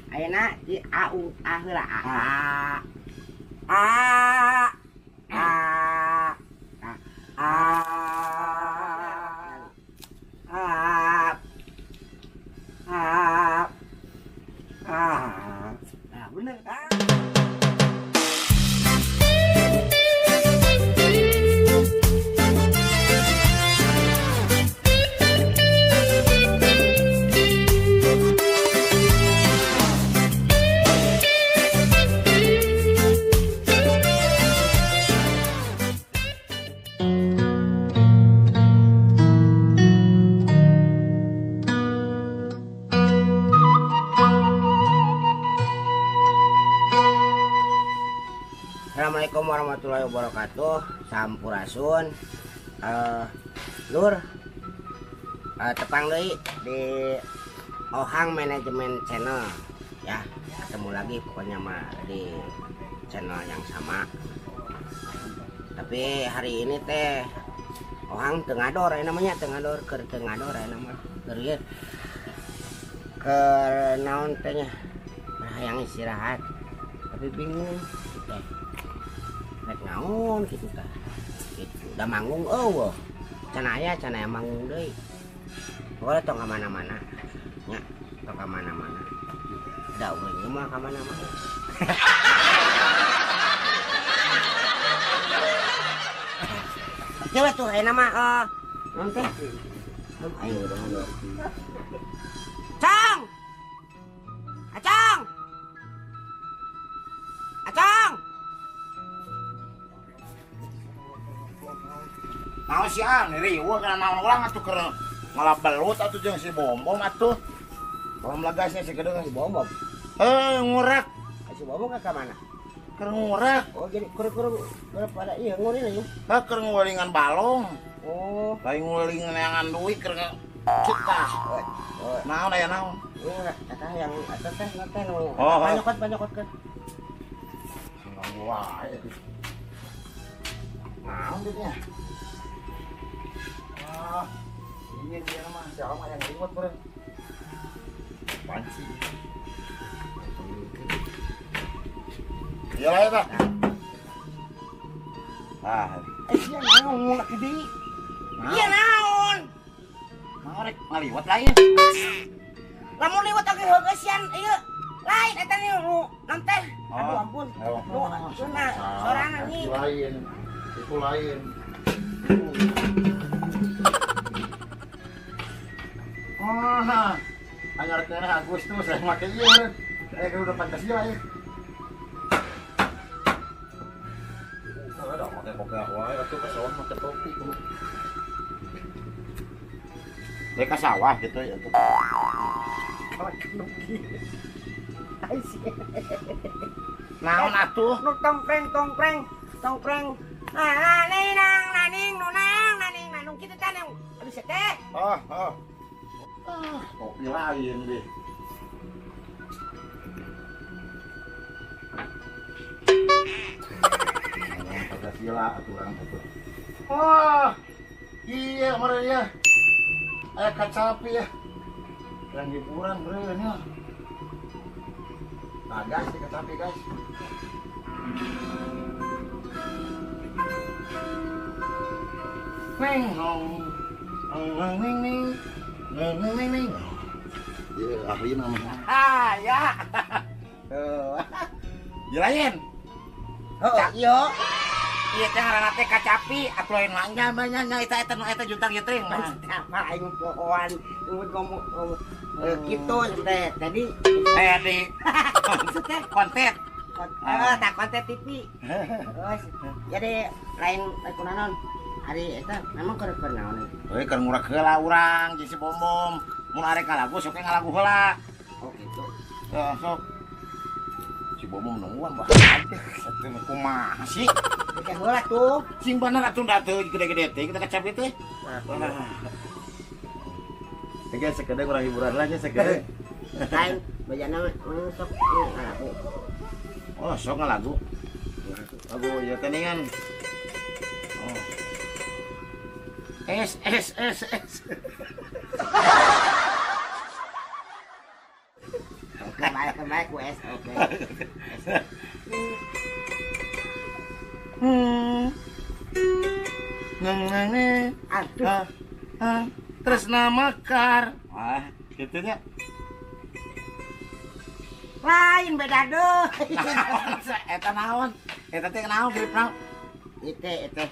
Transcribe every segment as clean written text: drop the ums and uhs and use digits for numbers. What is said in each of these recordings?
ayeuna di au heula a a a a nah bener kan. Assalamualaikum warahmatullahi wabarakatuh. Sampurasun. Lur, tepang deui di Ohang Manajemen Channel ya. Ketemu lagi pokoknya mah di channel yang sama. Tapi hari ini teh Ohang tengador namanya, tengador keur tengador nama keur ke naon teh nya. Nah, yang istirahat. Tapi bingung teh. Nek naon gitu tah. Gitu. Udah manggung eueuh. Cenah manggung deui. Pokoknya tong ka mana-mana. Nya, tong ka mana-mana. Da urang mah ka mana-mana. Coba tuh ayeuna mah naon teh? Ayo dong. Cang! Acang! Acang! Naon sih riweuh kana naon ulang atuh keur ngalabelut atuh jeung si Bombom atuh. Belum lagasnya si kedeung si Bombom. Ngurak. Si Bombom ka mana? Keur ngurak. Oh jadi keur pada ieu nguring ieu. Keur ngulingan balong. Oh, Lain ngulingan neangan duit keur citah. Naon aya naon? iya eta yang eta teh teh nu Oh, panyokotkeun. Wae. Naon dia? Ini dia mah siapa yang ribut beren. Panci. Iya lah eta. Iya naon mulak gede. Iya naon? Mau rek ngaliwat lain. Lamun liwat oge heugeusian ieu. Lain eta nu naon teh? Aduh ampun. Nu cenah sorangan nih. Lain. Itu lain. Oh, anyar kene Agustus saya make ieu. Saya udah Pancasila ya. Ada make boga wae atuh ka sawah make topi. Dek ka sawah gitu ya tuh. Naon atuh? Nu tongpreng. Naning nung kitu teh nu aduh teh. Kopi lain deh. Pancasila aturan itu. Iya meureun ya. Aya kacapi ya. Yang hiburan meureun ya. Nah, guys, di kacapi guys. Neng nong. Neng. Iya, ahli namanya. Ya. Jelain. Cak yo. Iya teh ngaranna teh kacapi, atuh lain mah nya eta jutang getring mah. Apa aing pohoan ngomong kitu teh tadi Di konten. tak konten TV. Terus jadi lain kunaon hari eta memang keur naon. Euy keur ngurak heula urang jeung si Bombom. Mun arek ngalagu sok ngalagu heula. Oh gitu. Sok. Si Bombom nungguan bah. Atuh kumaha sih? Teh heula tuh. Sing bener atuh da teu gede-gede teh kita kacap teh. Tiga sekedar kurang hiburan lah nya sekedar. Lain bejana sok ngalagu. Oh, sok ngalagu. Lagu ya keningan. Oh. S. Kemaik wes oke. Neng Aduh, tresna mekar. Wah, gitu nya. lain beda deh. Eta naon? Eta teh naon grip naon? Ite. Gitu.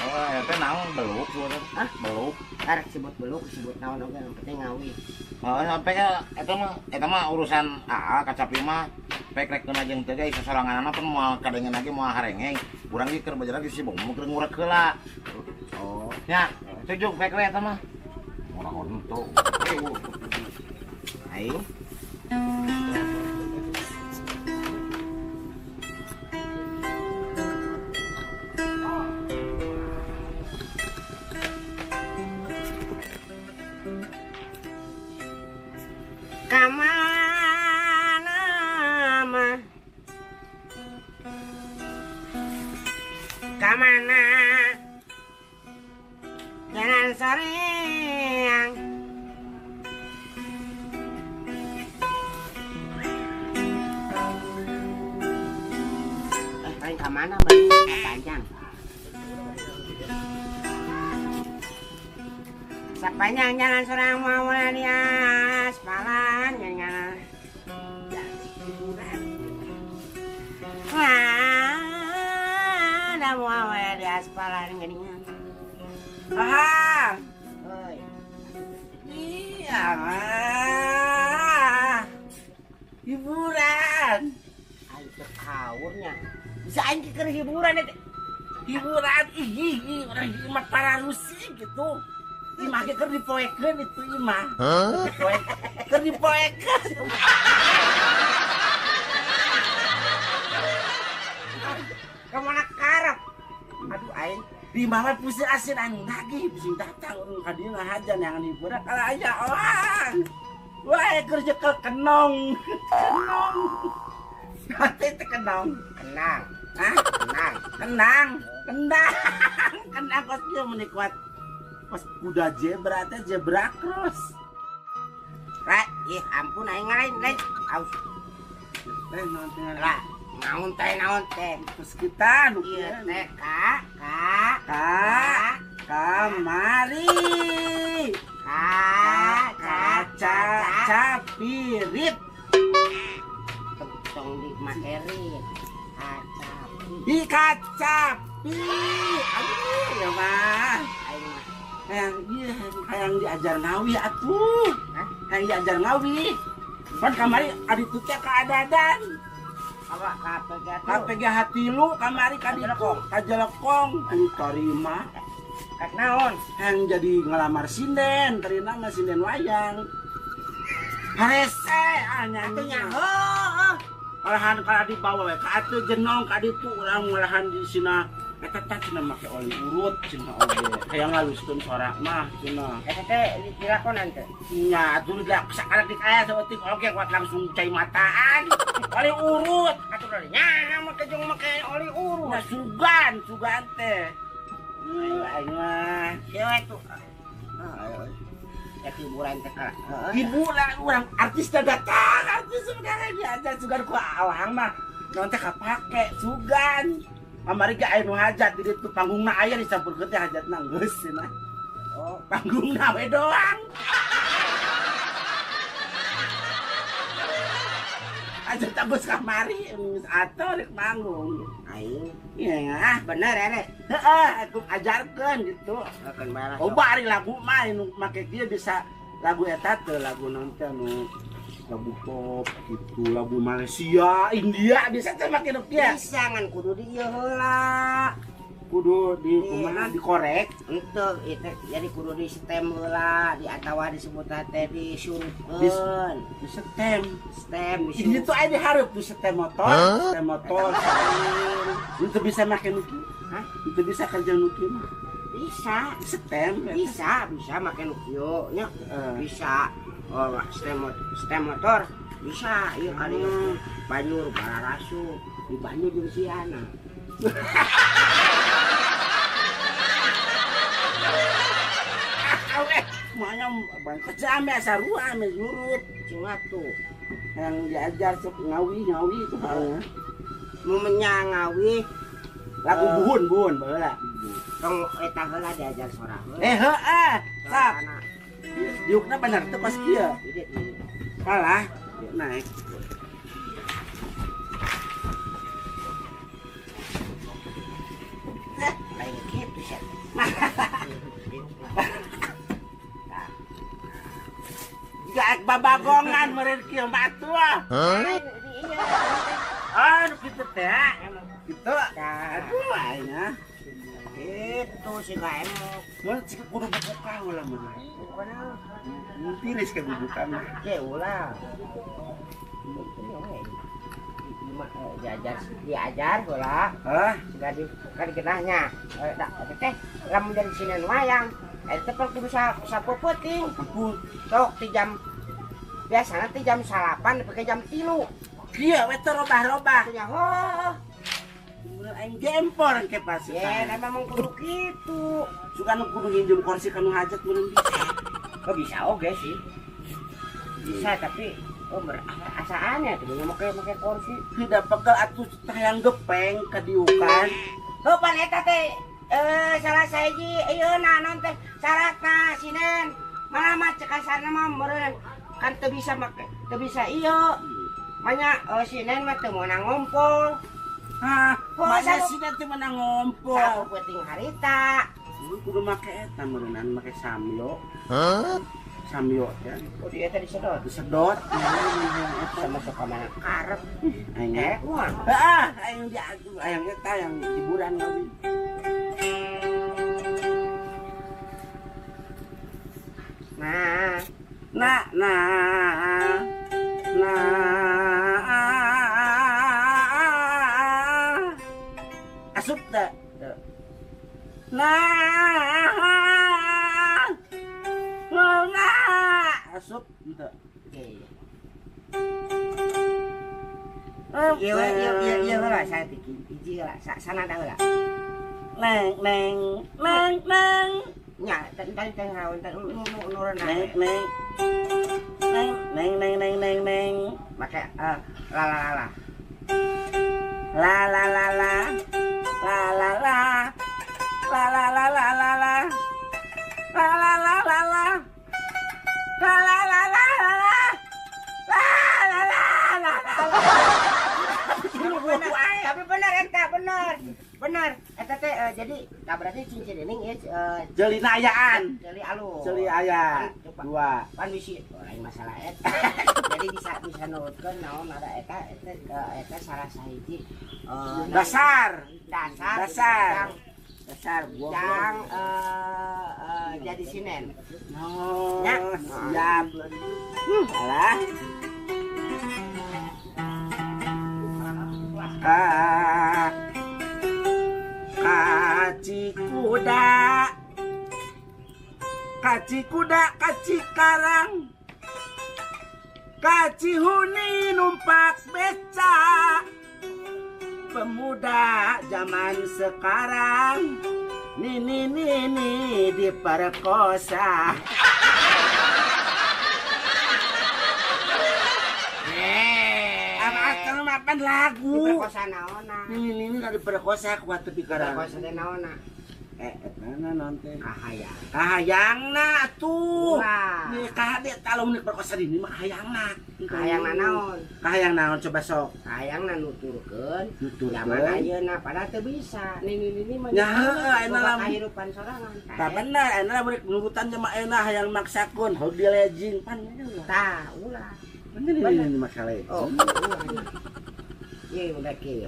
Oh, eta naon beluk gua. Hah? Beluk. Karek sebut beluk, sebut naon oge, yang penting ngawi. Oh, sampai eta mah urusan AA kacapi mah pek rek keuna jeung teh geus soranganna pun moal kadengen lagi moal harengeng. Urang ge keur bajara geus sibuk keur ngurek heula. Oh, Nya, sejuk pek we eta mah. Ora onto. aing. Kamana mah? Kamana? Jalan soreang. Paling kamana bang? Panjang. Sepanjang jalan seorang mau di aspalan jangan ada mau di aspalan gini. Ah, iya mah hiburan. Ayo terkaurnya bisa aing keur hiburan itu. Hiburan orang imah para rusi gitu. Imah ge keur dipoekeun itu imah. Keur dipoekeun. Kemana karep? Aduh aing di mana pusing asin aing lagi pusing datang ka dieu ngahajan yang hiburan kalau aja orang. Wah kerja ke kenong. Hati teh kenong. Kenang. Hah? Kenang. Kenang kos kieu menikmat. Pas kuda zebra teh zebra cross. Lah, ih ampun aing lain. Aus. Teh naon teh? Lah, naon teh? Terus kita nu ieu teh Kak. Kamari. Kaca pirit. Tong di materit. Kaca pirit. Aduh, ya mah. Hayang diajar ngawi atuh. Hayang diajar ngawi. Pan kamari adi teh kaadadan. Apa KPG hati lu kamari kajelekong kudu tarima. Kak naon? Hayang jadi ngelamar sinden, terina mah sinden wayang. Harese nyanyi. Olahan kalau dibawa we ka atuh jenong ka ditu urang olahan di sina eta teh cenah make oli urut cenah oge hayang ngaluskeun sorak mah cenah eta teh dilakonan teh nya atuh da sakala dikaya saeutik oge kuat langsung cai mataan oli urut atuh nya make jeung make oli urut nah sugan teh ayo mah cewek tuh hiburan teh hiburan urang artis datang artis sebenarnya diajar sugan ku awang mah naon teh kapake sugan kamari ge aya nu hajat di ditu panggungna aya dicampurkeun teh hajatna geus cenah oh panggungna we doang aja tabus kamari atuh rek manggung aing iya bener ya heeh aku ajarkeun gitu akan marah coba ari lagu mah nu make kieu bisa lagu eta teh lagu nonton nu lagu pop gitu lagu Malaysia India bisa teh make nu kieu bisa ngan kudu di ieu heula kudu di kumaha dikorek henteu itu jadi kudu di stem heula di atawa disebut teh di surupkeun di stem di itu aya dihareup di stem motor itu bisa make nu kieu hah itu bisa kerja nu kieu mah bisa stem bisa make nu kieu nya bisa oh stem motor Bisa, iya kali Banyur Bararasu di Banyur jeung siana. Makanya kerjaan biasa sarua ame nurut Cuma tuh yang diajar sok ngawi itu halnya. mau menyangawi Lagu buhun baheula. tong eta heula diajar sorang. Heuh, sap. Diukna bener teu pas kieu. Salah, dia naik. Lain kitu sih. Gak babagongan meureun kieu batu ah. Anu kitu teh. Kitu. Aduh ayeuna. Itu si gaemok. Mun cik kudu buka heula mah. Tiris ke bubukan. Ya ulah. Diajar heula. Hah? Gak di kan dikenahnya. Da teh lamun dari sini wayang. Eta teh kudu sapeuting. Ampun. Sok ti jam biasana ti jam 8 sampai jam 3. Kieu we teh robah-robah. Atunya oh. Aing gempor ke pas. Ya, memang kudu kitu. Suka nu kudu nginjem kursi kanu hajat meureun bisa. Oh bisa oke sih. Bisa tapi asaannya tuh make kursi. Tidak pekel atuh tayang gepeng kadiukan. Heuh pan eta teh salah saiji ayeuna naon teh syaratna sinen. Malah mah cek kasarna mah meureun kan teu bisa make, teu bisa ieu. Manya sinen mah teu meunang ngompol. Hah, Oh, masa sabu- sih nanti menang ngompol. Sapu peuting harita. Kudu make eta meureunnan make samyo. Samyo ya. Oh dia tadi sedot. Disedot. Sama suka mana karep. Aing. Kuan. Heeh, aing diadu aya eta yang hiburan ngawi. Nah, Nah. Asup teh. Nah. Asup teh. iya heula saya tiki hiji heula sanada heula. Neng. Nya teh rawan teh nurun Neng. make la. Tapi benar eta benar eta teh jadi berarti cincin ini Jeli nayaan. jeli alus. Jeli aya. Dua. Pan bisi lain masalah eta. Jadi bisa nurutkeun naon ada eta salah sahiji Dasar. dasar Gua yang jadi sinen. Oh, Ya. siap. Alah. Kaci kuda, kaci karang, kaci huni numpak beca. Pemuda zaman sekarang Nini diperkosa. Apa mapan lagu? Diperkosa naonna. Nini udah diperkosa kuat tepi karang. Diperkosa teh naonna. Mana nonton? Kahayang. Kahayangna tuh. Wah. Nih kahade kalau menik perkosa di mah kahayangna. Kahayangna naon? Kahayang naon coba sok. Kahayangna nuturkeun. Nuturkeun. Zaman ayeuna padahal teu bisa. Nini mah. Ya, enak lam. Kehidupan sorangan. Tah bener, enak menik nurutan jema enak hayang maksakeun hog di lejing pan. Tah, ulah. Bener ini masalah itu. Oh, iya udah kieu.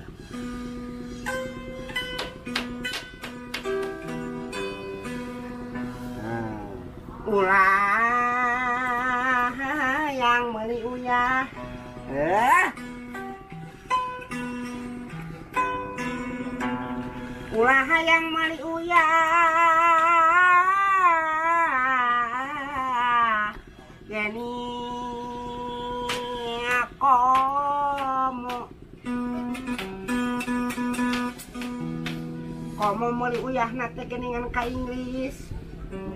Ulah yang meuli uyah. Ulah yang meuli uyah. Geni komo meuli uyahna teh geningan ka Inggris.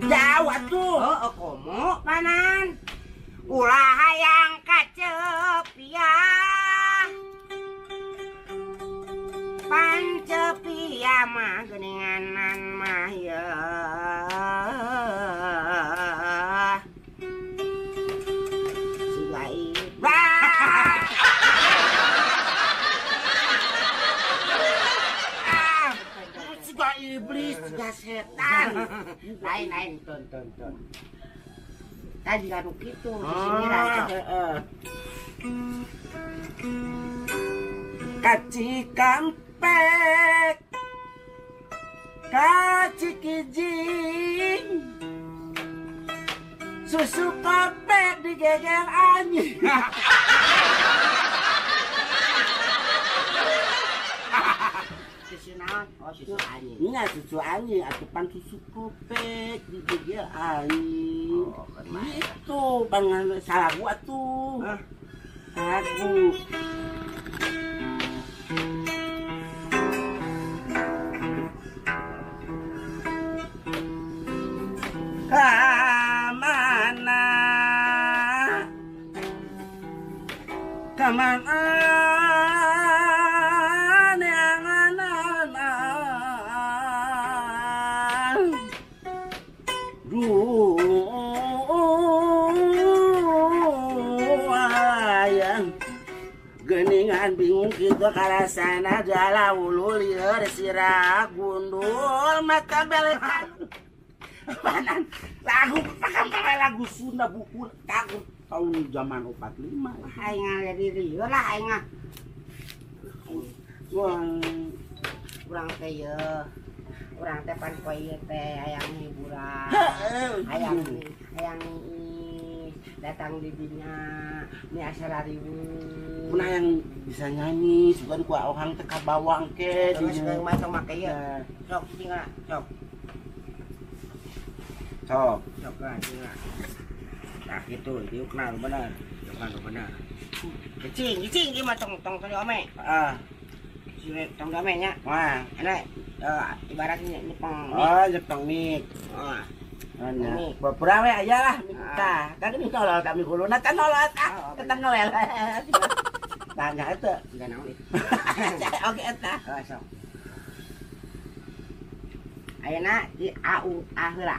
Jauh atuh. Oh, komo panan. Ulah hayang kacepia. Pancepia mah geninganan mah ya. Iblis juga setan. Lain ton. Tadi kan gitu di sini Heeh. Kaci kampek. Kaci kijing. Susu kopek digeger anjing. susu naon? Oh, susu anjing. Iya, susu anjing atupan susu kopek digeger anjing. Oh, kan Itu bangan salah gua tuh. Aku. Kamana geningan bingung kita karasana jala ulu lieur sirah gundul mata belekan panan lagu Sunda buku takut tahun zaman 45 aing ngaliat di dieu lah aing mah. Urang teh ye. Urang teh pan poe ieu teh hayang hiburan. Hayang datang di dinya ni asal ribu. Pernah yang bisa nyanyi sugan ku orang teh ka bawang ke Terus geung mah tong make ieu. Sok tinggal sok. Sok Lah tinggal. Nah gitu, diukna bener. Diukna bener. Kecing ieu mah tong ome. Sini tong ome nya. wah Enak ibaratnya Jepang. oh Jepang mik Mik. Bapura we aya lah minta. Kan ini tolol kami kuluna kan nolot ketang ngawel. Tanya eta. Enggak naon itu. Oke eta. Sok. Ayeuna di AU heula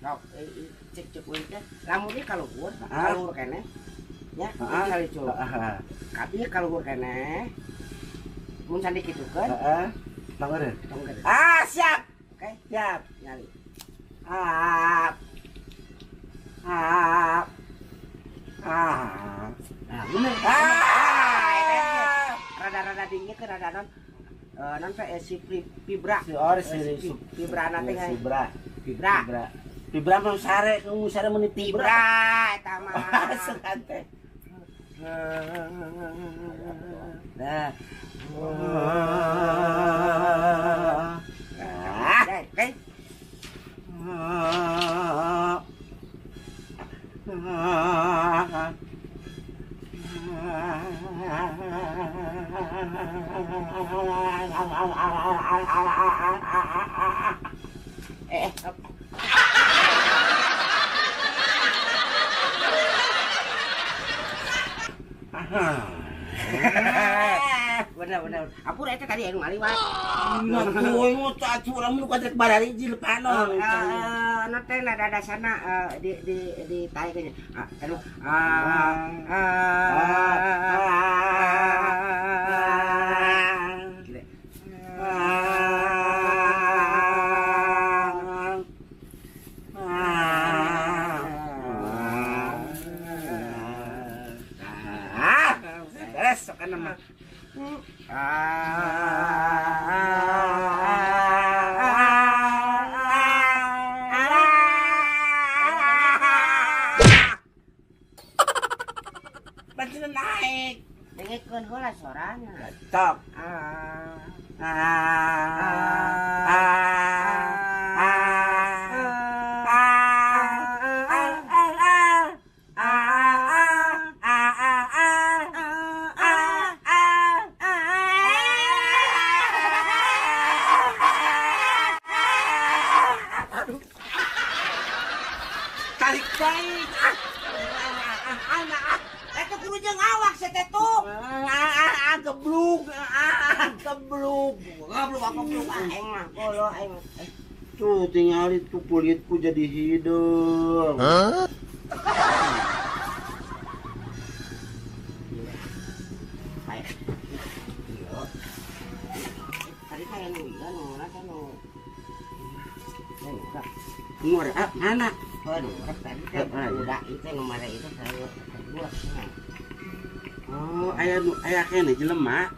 Sok cek we teh. Lamun ieu kaluhur keneh. Ya, kali cu. Tapi kaluhur keneh. Mun sandi kitukeun. Heeh. Tangeureun. Siap. Oke, Siap. nyali. Nah, bener. Rada-rada dingin ke rada non si fibra. Si Fibra nanti kan. Fibra mah sare meuni Fibra eta mah. Sekante. Nah. Oke. Bener. Apur eta tadi anu ngali wae. Ngatuy mu cacu urang nu kadek barari jil panon. Anu teh nada dasana di tae ge. Anu beres sok kana mah. Bacina naik. Dengekeun heula sorana. Top. Aduh. Tarik. Itu kudu jeung awak saya teh tuh. Geblug. Geblug. Goblok apa goblok aing mah. Kolo aing. Tuh tinggal itu kulitku jadi hidung. Tadi kayak nu ieu nu rasa nu. Ngor anak. Aduh, tadi teh udah itu nomor itu saya kedua. Oh, aya kene jelema.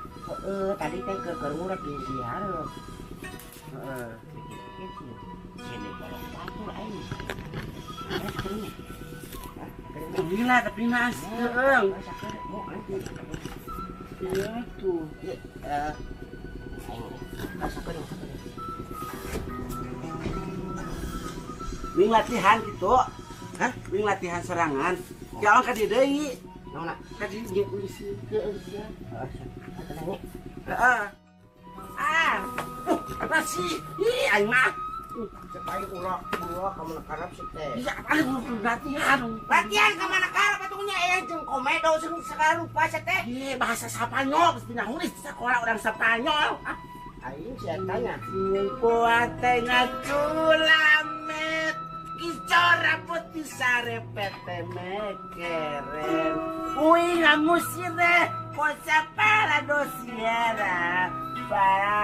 Tadi teh ke ngurak di hareup. Heeh. Sini kalau batur aing. Gila tapi nas teuing. Iya tuh. Wing latihan gitu. Hah? Wing latihan serangan. Jangan ka dieu deui. Naonna? Ka dieu ge polisi teu sia. Heeh. Apa sih? Ih, aing mah. Supaya ulah kamu karep sih teh. Bisa paling latihan. Latihan ka mana karep atunya jeung komedo jeung sakarupa teh. Ih, bahasa Spanyol, pasti nahunis sekolah orang Spanyol. Aing sia tanya. Kuatenya culamet Kicora putih sare pete mekeren Ui ngamusire Cosa para dosiera Para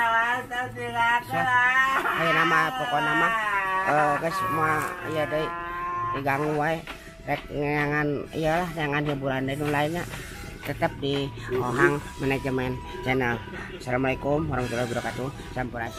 Wasa tinggal Ayo nama pokoknya mah guys semua ya deh diganggu wae rek ngangan iyalah jangan hiburan dan lainnya tetap di Ohang Manajemen Channel. Assalamualaikum warahmatullahi wabarakatuh. Sampurasun.